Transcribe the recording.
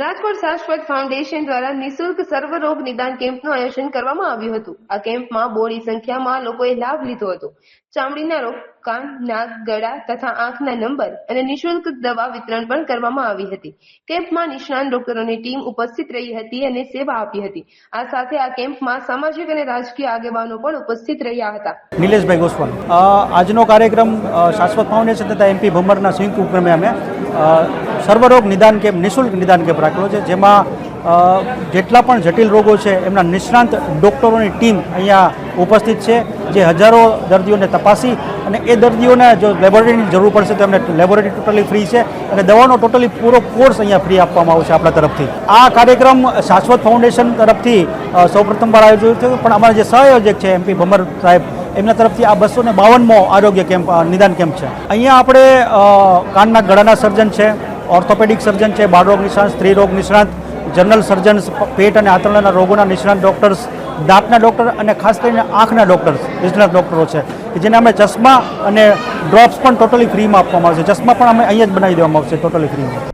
રાજકોટ શાશ્વત ફાઉન્ડેશન દ્વારા નિઃશુલ્ક સર્વરોગ નિદાન કેમ્પનું આયોજન કરવામાં આવ્યું હતું। આ કેમ્પમાં બોડી સંખ્યામાં લોકોએ લાભ લીધો હતો। ચામડીના રોગ, કાન, નાક, ગળા તથા આંખના નંબર અને નિઃશુલ્ક દવા વિતરણ પણ કરવામાં આવી હતી। કેમ્પમાં નિષ્ણાત ડોક્ટરોની ટીમ ઉપસ્થિત રહી હતી અને સેવા આપી હતી। આ સાથે આ કેમ્પમાં સામાજિક અને રાજકીય આગેવાનો પણ ઉપસ્થિત રહ્યા હતા। નિલેશભાઈ ગોસ્વામી આજનો કાર્યક્રમ શાશ્વત ફાઉન્ડેશન તથા એમપી ભમરના સંયુક્ત ઉપક્રમે અમે સર્વરોગ નિદાન કેમ્પ નિઃશુલ્ક નિદાન કેમ્પ રાખેલો છે, જેમાં જેટલા પણ જટિલ રોગો છે એમના નિષ્ણાંત ડૉક્ટરોની ટીમ અહીંયા ઉપસ્થિત છે, જે હજારો દર્દીઓને તપાસી અને એ દર્દીઓને જો લેબોરેટરીની જરૂર પડશે તો એમને લેબોરેટરી ટોટલી ફ્રી છે અને દવાનો ટોટલી પૂરો કોર્સ અહીંયા ફ્રી આપવામાં આવશે આપણા તરફથી। આ કાર્યક્રમ શાશ્વત ફાઉન્ડેશન તરફથી સૌપ્રથમવાર આયોજિત થયો, પણ અમારા જે સહઆયોજક છે એમપી ભમર સાહેબ એમના તરફથી આ 252મો આરોગ્ય કેમ્પ નિદાન કેમ્પ છે। અહીંયા આપણે કાનના ગળાના સર્જન છે, ઓર્થોપેડિક સર્જન છે, બાળરોગ નિષ્ણાંત, સ્ત્રી રોગ નિષ્ણાંત, જનરલ સર્જન, પેટ અને આંતરડાના રોગોના નિષ્ણાંત ડૉક્ટર્સ, દાંતના ડૉક્ટર અને ખાસ કરીને આંખના ડૉક્ટર્સ નિષ્ણાંત ડૉક્ટરો છે કે જેને અમે ચશ્મા અને ડ્રોપ્સ પણ ટોટલી ફ્રીમાં આપવામાં આવશે। ચશ્મા પણ અમે અહીંયા જ બનાવી દેવામાં આવશે ટોટલી ફ્રીમાં।